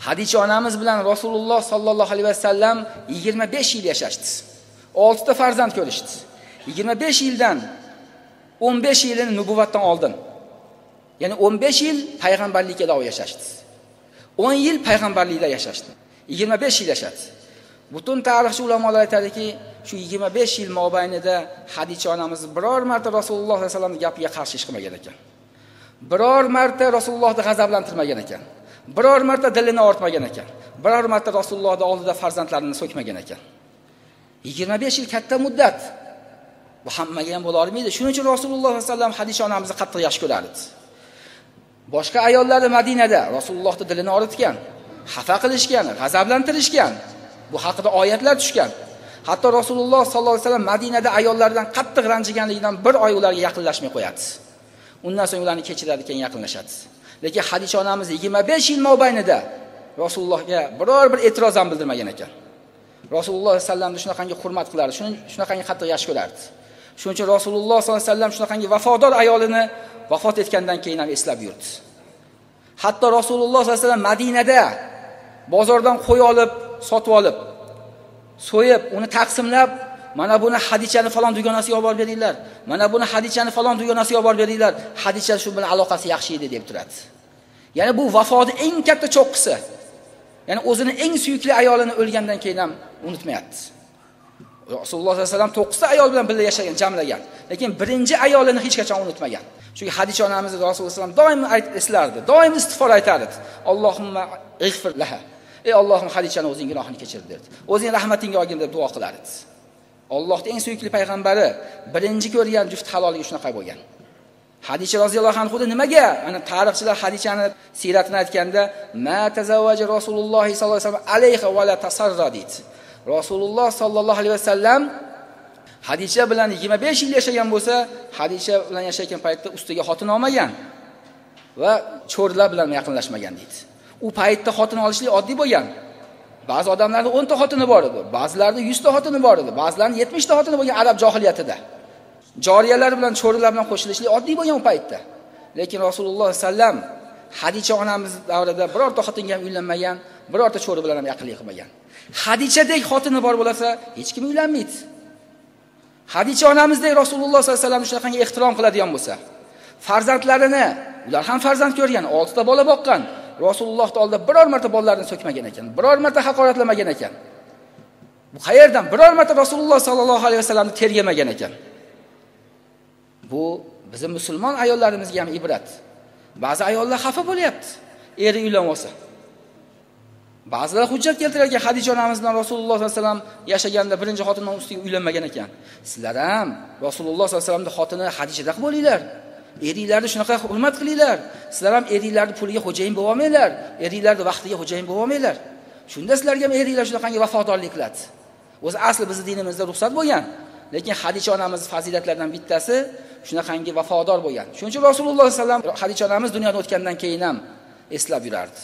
Hadicha onamiz bilan Rasululloh sallallohu alayhi vasallam 25 yil yashashdi. 6 ta farzand ko'rishdi. 25 yildan 15 yilini nubuvatdan oldin. Ya'ni 15 yil payg'ambarlikka da'vo yashashdi. 10 yil payg'ambarlikda yashashdi. 25 yil yashadi. Butun tarixchi ulamolar aytadiki, shu 25 yil mobaynida Hadicha onamiz biror marta Rasululloh sollallohu alayhi vasallamning gapiga qarshi ish qilmagan ekan. Biror marta Rasulullohni g'azablantirmagan ekan. Biror marta dilini ortmagan ekan. Biror marta Rasulullohning oldida farzandlarini so'kmagan ekan. 25 yil katta muddat. Bu hammaga ham bo'la olmaydi. Shuning uchun Rasululloh sollallohu alayhi vasallam Hadicha onamizni qattiq yaxshi ko'rardi. Boshqa ayollarni Madinada Rasulullohning dilini oritgan, xafa qilishgan, g'azablantirishgan. Bu haqida oyatlar tushgan. Hatto Rasululloh sollallohu alayhi vasallam Madinada ayollardan qattiq ranjiganligidan bir oy ularga yaqinlashmay qo'yadi. Undan so'ng ularni kechiradi, keyin yaqinlashadi. Lekin Hadicha onamiz 25 yil mobaynida Rasulullohga biror bir e'tiroz ham bildirmagan ekan. Rasululloh sollallohu alayhi vasallamni shunaqangi hurmat qilardi, shunaqangi qattiq yaxshi ko'rardi. Shuning uchun Rasululloh sollallohu alayhi vasallam shunaqangi vafodor ayolini vafot etgandan keyin ham eslab yurdi. Hatto Rasululloh sollallohu alayhi vasallam Madinada bozordan qo'y olib, sotib olib, so'yib, uni taqsimlab, mana buni Hadichani falon dugonasiga olib borib beringlar. Mana buni Hadichani falon dugonasiga olib borib beringlar. Hadicha shu bilan aloqasi yaxshi edi deb turadi. Ya'ni bu vafodi eng katta cho'qqisi. Ya'ni o'zini eng suyukli ayolini o'lgandan keyin ham unutmayapti. Rasululloh sollallohu alayhi vasallam 9 ta ayol bilan birga yashagan, jamlagan. Lekin birinchi ayolini hech qachon unutmagan. Chunki Hadicha onamiz Rasululloh sollallohu alayhi vasallam doim eslardi, doim istig'for aytardi. Allohumma ig'fir laha. Ey Allohim, Hadichani o'zing gunohini kechir derdi. O'zing rahmatingga olgin deb duo qilardi. Allohning eng suyukli payg'ambari birinchi ko'rgan juft haloliga shunaqa bo'lgan. Hadicha roziyallohu anhu nimaga? Ana tarixchilar Hadichani siyratini aytganda, ma tazawwaja Rasululloh sollallohu alayhi vasallam alayha va la tasarra deydi. Rasululloh sallallohu alayhi vasallam Hadicha bilan 25 yil yashagan bo'lsa, Hadicha bilan yashagan paytda ustiga xotin olmagan va cho'rlar bilan yaqinlashmagan deydi. U paytda xotin olishlik oddiy bo'lgan. Ba'zi odamlarda 10 ta xotini bor edi, ba'zilarida 100 ta xotini bor edi, ba'zilarida 70 ta xotini bo'lgan arab johiliyatida. Joriyalar bilan cho'rilar bilan qo'shilishlik oddiy bo'lgan u paytda. Lekin Rasululloh sallam Hadicha onamiz davrida birorta xotinga ham uylanmagan, birorta cho'ri bilan ham yaqinlik qilmagan. Hadichadek xotini bor bo'lsa, hech kim uylanmaydi. Hadicha onamizdek Rasululloh sollallohu alayhi vasallam shunaqangi ehtirom qiladigan bo'lsa, farzandlarini, ular ham farzand ko'rgan, 6 ta bola boqqan. Rasulullohning oldida biror marta bolalarini so'kmagan ekan, biror marta haqoratlamagan ekan. Bu qayerdan? Biror marta Rasululloh sallallohu alayhi vasallamni tergamagan ekan. Bu bizim musulmon ayollarimizga ham ibrat. Ba'zi ayollar xafa bo'lyapti, eri uylanib olsa. Ba'zilar hujjat keltirarkan, Hadicha onamiz bilan Rasululloh sollallohu alayhi vasallam yashaganda birinchi xotinning ustiga uylanmagan ekan. Sizlar ham Rasululloh sollallohu alayhi vasallamning xotini Hadichadek bo'linglar. Eringlarni shunaqa hurmat qilinglar. Sizlar ham eringlarning puliga xo'jayin bo'la olmanglar, eringlarning vaqtiga xo'jayin bo'la olmanglar. Shunda sizlarga ham eringlar shunaqangi vafodorlik qiladi. O'zi asli bizning dinimizda ruxsat bo'lgan, lekin Hadicha onamizning fazilatlaridan bittasi shunaqangi vafodor bo'lgan. Shuning uchun Rasululloh sollallohu alayhi vasallam Hadicha onamiz dunyodan o'tgandan keyin ham eslab yurardi.